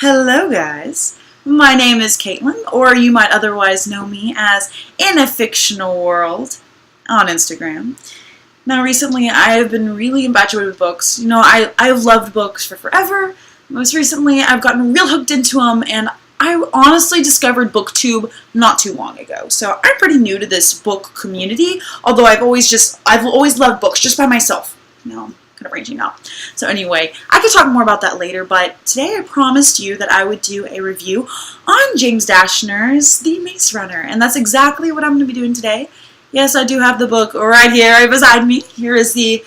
Hello guys, my name is Caitlin, or you might otherwise know me as inafictionalworld on Instagram. Now recently I've been really infatuated with books. I've loved books for forever. Most recently I've gotten real hooked into them, and I honestly discovered BookTube not too long ago. So I'm pretty new to this book community, although I've always loved books just by myself. Kind of ranging out. So anyway, I could talk more about that later, but today I promised you that I would do a review on James Dashner's The Maze Runner, and that's exactly what I'm going to be doing today. Yes, I do have the book right here, right beside me. Here is the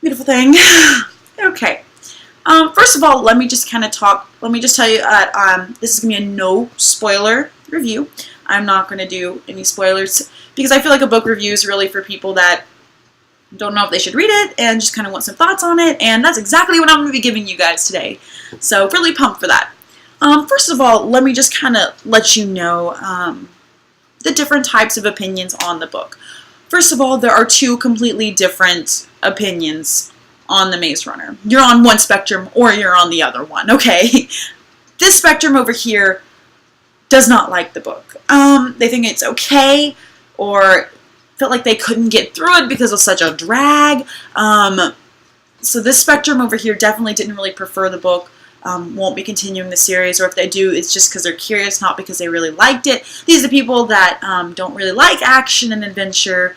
beautiful thing. Okay. First of all, let me just tell you that this is going to be a no spoiler review. I'm not going to do any spoilers because I feel like a book review is really for people that don't know if they should read it and just kind of want some thoughts on it, and that's exactly what I'm going to be giving you guys today. So really pumped for that. First of all, let me just kind of let you know the different types of opinions on the book. First of all, there are two completely different opinions on The Maze Runner. You're on one spectrum or you're on the other one, okay? This spectrum over here does not like the book. They think it's okay, or felt like they couldn't get through it because of such a drag. So this spectrum over here definitely didn't really prefer the book, won't be continuing the series, or if they do, it's just because they're curious, not because they really liked it. These are the people that don't really like action and adventure.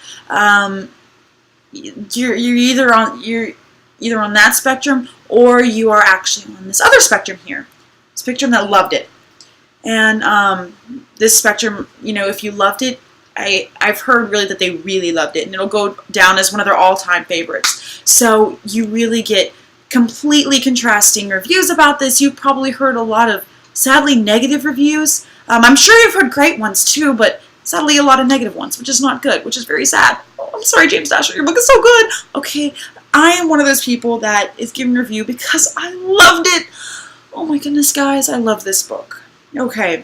You're either on that spectrum, or you are actually on this other spectrum here. Spectrum that loved it. And this spectrum, if you loved it, I've heard really that they really loved it, and it'll go down as one of their all-time favorites. So you really get completely contrasting reviews about this. You've probably heard a lot of, sadly, negative reviews. I'm sure you've heard great ones too, but sadly a lot of negative ones, which is not good, which is very sad. Oh, I'm sorry, James Dashner, your book is so good. Okay, I am one of those people that is giving a review because I loved it. Oh my goodness, guys, I love this book. Okay,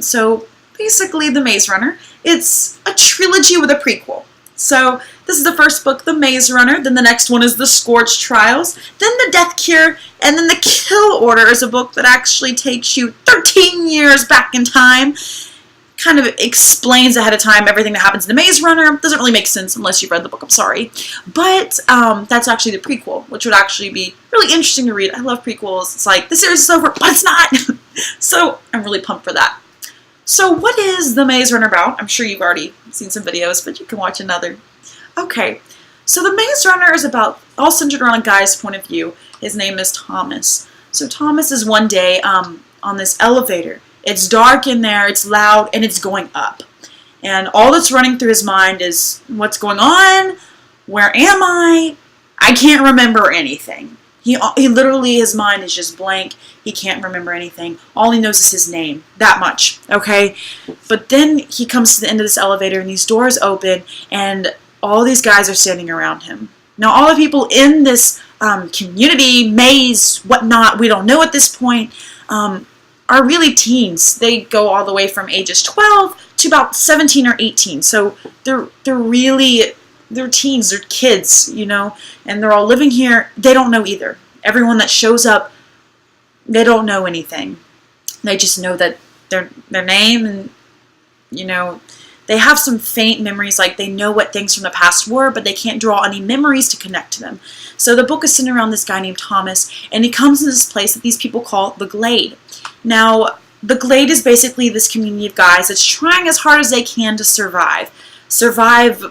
so basically, The Maze Runner, it's a trilogy with a prequel. So this is the first book, The Maze Runner, then the next one is The Scorched Trials, then The Death Cure, and then The Kill Order is a book that actually takes you 13 years back in time. Kind of explains ahead of time everything that happens in The Maze Runner. Doesn't really make sense unless you've read the book, I'm sorry. But that's actually the prequel, which would actually be really interesting to read. I love prequels. It's like, the series is over, but it's not. So I'm really pumped for that. So what is The Maze Runner about? I'm sure you've already seen some videos, but you can watch another. Okay, so The Maze Runner is all centered around a guy's point of view. His name is Thomas. So Thomas is one day on this elevator. It's dark in there, it's loud, and it's going up. And all that's running through his mind is, what's going on? Where am I? I can't remember anything. He literally, his mind is just blank. He can't remember anything. All he knows is his name. That much, okay? But then he comes to the end of this elevator, and these doors open, and all these guys are standing around him. Now, all the people in this community, maze, whatnot, we don't know at this point, are really teens. They go all the way from ages 12 to about 17 or 18. So they're teens, they're kids, and they're all living here. They don't know either. Everyone that shows up, they don't know anything. They just know that their name, and, they have some faint memories, like they know what things from the past were, but they can't draw any memories to connect to them. So the book is centered around this guy named Thomas, and he comes to this place that these people call the Glade. Now, the Glade is basically this community of guys that's trying as hard as they can to survive. Survive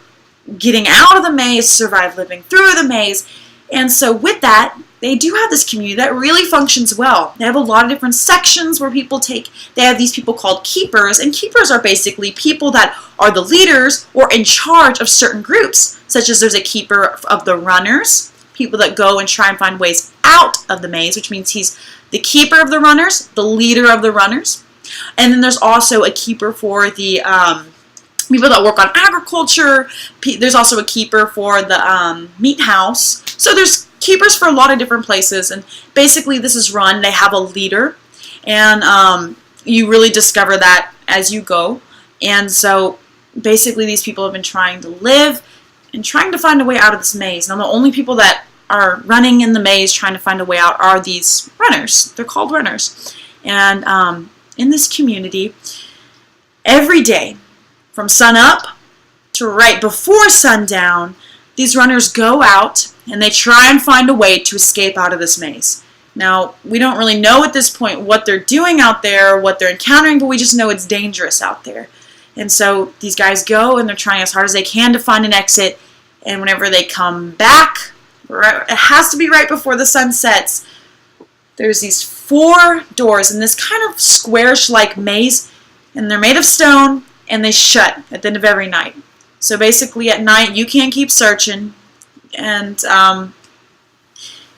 getting out of the maze, survive living through the maze. And so with that, they do have this community that really functions well. They have a lot of different sections where they have these people called keepers, and keepers are basically people that are the leaders or in charge of certain groups, such as there's a keeper of the runners, people that go and try and find ways out of the maze, which means he's the keeper of the runners, the leader of the runners. And then there's also a keeper for the people that work on agriculture. There's also a keeper for the meat house. So there's keepers for a lot of different places, and basically this is run. They have a leader, and you really discover that as you go. And so basically these people have been trying to live and trying to find a way out of this maze. Now the only people that are running in the maze trying to find a way out are these runners. They're called runners. And in this community, every day, from sun up to right before sundown, these runners go out and they try and find a way to escape out of this maze. Now, we don't really know at this point what they're doing out there, what they're encountering, but we just know it's dangerous out there. And so these guys go and they're trying as hard as they can to find an exit. And whenever they come back, it has to be right before the sun sets, there's these 4 doors in this kind of squarish-like maze, and they're made of stone, and they shut at the end of every night. So basically at night you can't keep searching, and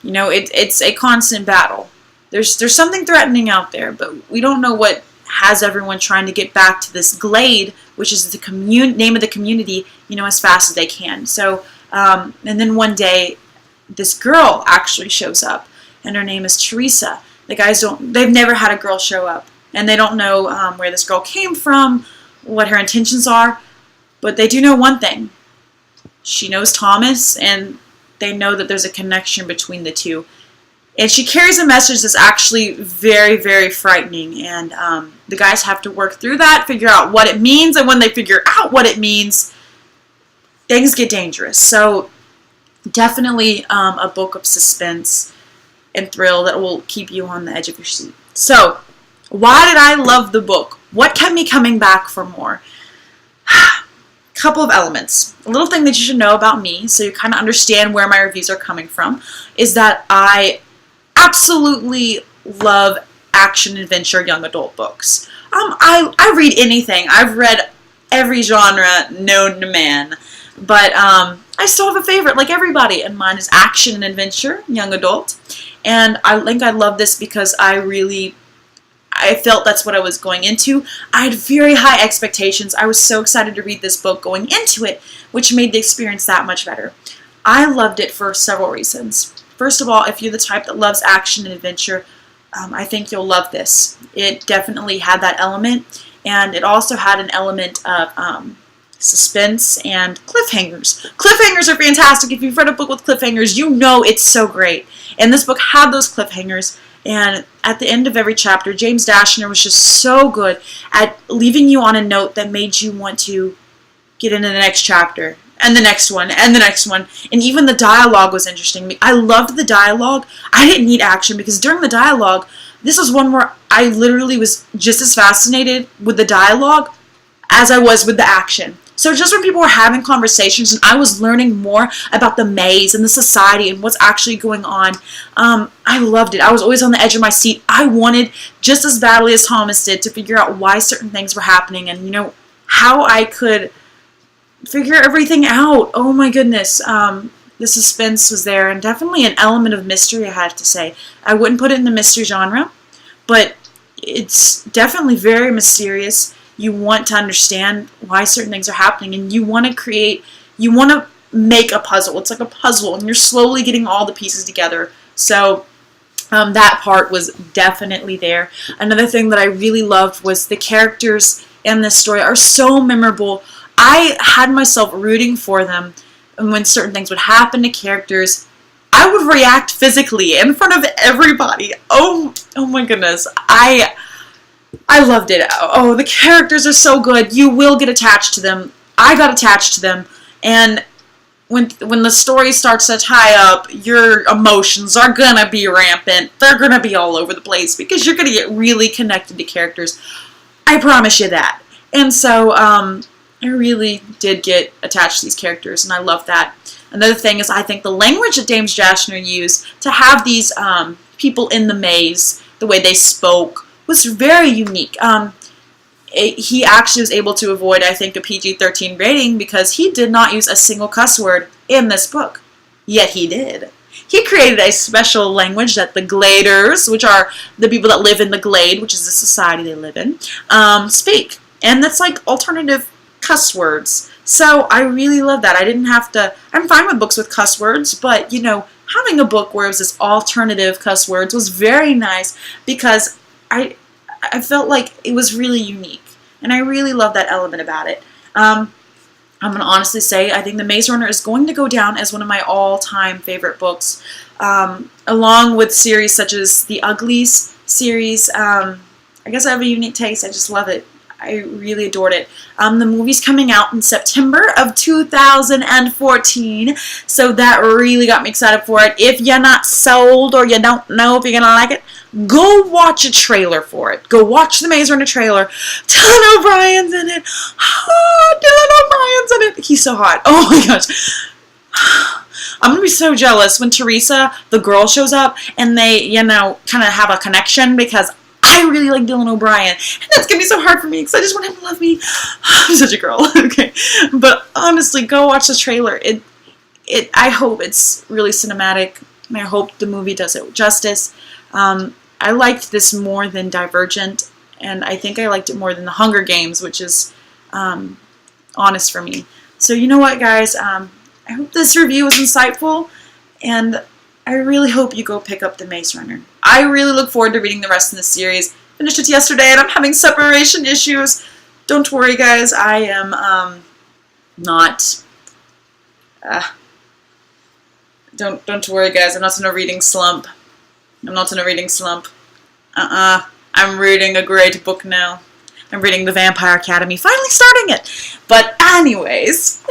you know, it's a constant battle. There's something threatening out there, but we don't know what has everyone trying to get back to this glade, which is the name of the community, you know, as fast as they can. So, and then one day, this girl actually shows up, and her name is Teresa. The guys they've never had a girl show up, and they don't know where this girl came from, what her intentions are, but they do know one thing. She knows Thomas, and they know that there's a connection between the two. And she carries a message that's actually very, very frightening. And the guys have to work through that, figure out what it means. And when they figure out what it means, things get dangerous. So definitely a book of suspense and thrill that will keep you on the edge of your seat. So why did I love the book? What kept me coming back for more? Couple of elements. A little thing that you should know about me, so you kind of understand where my reviews are coming from, is that I absolutely love action adventure young adult books. I read anything. I've read every genre known to man, but I still have a favorite, like everybody, and mine is action and adventure young adult. And I think I love this because I felt that's what I was going into. I had very high expectations. I was so excited to read this book going into it, which made the experience that much better. I loved it for several reasons. First of all, if you're the type that loves action and adventure, I think you'll love this. It definitely had that element, and it also had an element of suspense and cliffhangers. Cliffhangers are fantastic. If you've read a book with cliffhangers, you know it's so great. And this book had those cliffhangers. And at the end of every chapter, James Dashner was just so good at leaving you on a note that made you want to get into the next chapter, and the next one, and the next one. And even the dialogue was interesting. I loved the dialogue. I didn't need action, because during the dialogue, this was one where I literally was just as fascinated with the dialogue as I was with the action. So just when people were having conversations and I was learning more about the maze and the society and what's actually going on, I loved it. I was always on the edge of my seat. I wanted, just as badly as Thomas did, to figure out why certain things were happening and, you know, how I could figure everything out. Oh my goodness. The suspense was there, and definitely an element of mystery, I have to say. I wouldn't put it in the mystery genre, but it's definitely very mysterious. You want to understand why certain things are happening, and you want to make a puzzle. It's like a puzzle, and you're slowly getting all the pieces together. So that part was definitely there. Another thing that I really loved was the characters in this story are so memorable. I had myself rooting for them, and when certain things would happen to characters, I would react physically in front of everybody. Oh my goodness. I loved it. Oh, the characters are so good. You will get attached to them. I got attached to them. And when the story starts to tie up, your emotions are going to be rampant. They're going to be all over the place because you're going to get really connected to characters. I promise you that. And so I really did get attached to these characters, and I love that. Another thing is I think the language that James Dashner used to have these people in the maze, the way they spoke, was very unique. He actually was able to avoid, I think, a PG-13 rating because he did not use a single cuss word in this book. Yet he did. He created a special language that the Gladers, which are the people that live in the Glade, which is the society they live in, speak. And that's like alternative cuss words. So I really love that. I didn't have to, I'm fine with books with cuss words, but, you know, having a book where it was this alternative cuss words was very nice because I felt like it was really unique, and I really love that element about it. I'm going to honestly say I think The Maze Runner is going to go down as one of my all-time favorite books, along with series such as the Uglies series. I guess I have a unique taste. I just love it. I really adored it. The movie's coming out in September of 2014, so that really got me excited for it. If you're not sold or you don't know if you're going to like it, go watch a trailer for it. Go watch the Maze Runner trailer. Dylan O'Brien's in it. Oh, Dylan O'Brien's in it. He's so hot. Oh my gosh. I'm going to be so jealous when Teresa, the girl, shows up and they, you know, kind of have a connection because I really like Dylan O'Brien. And that's going to be so hard for me because I just want him to love me. I'm such a girl. Okay. But honestly, go watch the trailer. I hope it's really cinematic. And I hope the movie does it justice. I liked this more than Divergent. And I think I liked it more than The Hunger Games, which is honest for me. So you know what, guys? I hope this review was insightful. And I really hope you go pick up The Maze Runner. I really look forward to reading the rest of the series. Finished it yesterday and I'm having separation issues. Don't worry, guys. I am not... Don't worry, guys. I'm not in a reading slump. I'm not in a reading slump. I'm reading a great book now. I'm reading The Vampire Academy. Finally starting it. But anyways...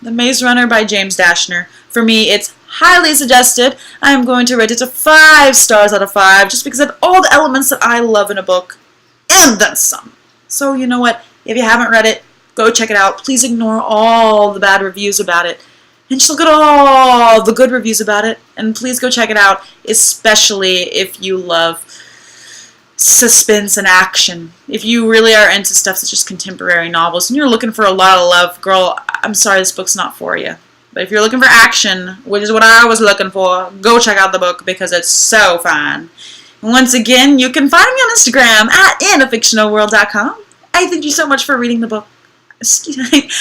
The Maze Runner by James Dashner. For me, it's highly suggested. I am going to rate it a 5 stars out of 5 just because of all the elements that I love in a book. And then some. So you know what? If you haven't read it, go check it out. Please ignore all the bad reviews about it. And just look at all the good reviews about it. And please go check it out, especially if you love suspense and action. If you really are into stuff such as contemporary novels and you're looking for a lot of love, girl, I'm sorry this book's not for you. But if you're looking for action, which is what I was looking for, go check out the book because it's so fun. And once again, you can find me on Instagram at inafictionalworld.com. I thank you so much for reading the book. I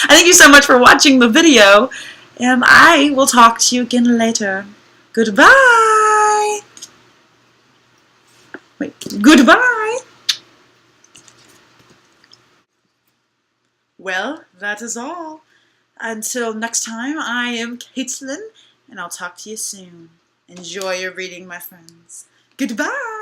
thank you so much for watching the video. And I will talk to you again later. Goodbye. Wait, goodbye. Well, that is all. Until next time, I am Caitlin, and I'll talk to you soon. Enjoy your reading, my friends. Goodbye!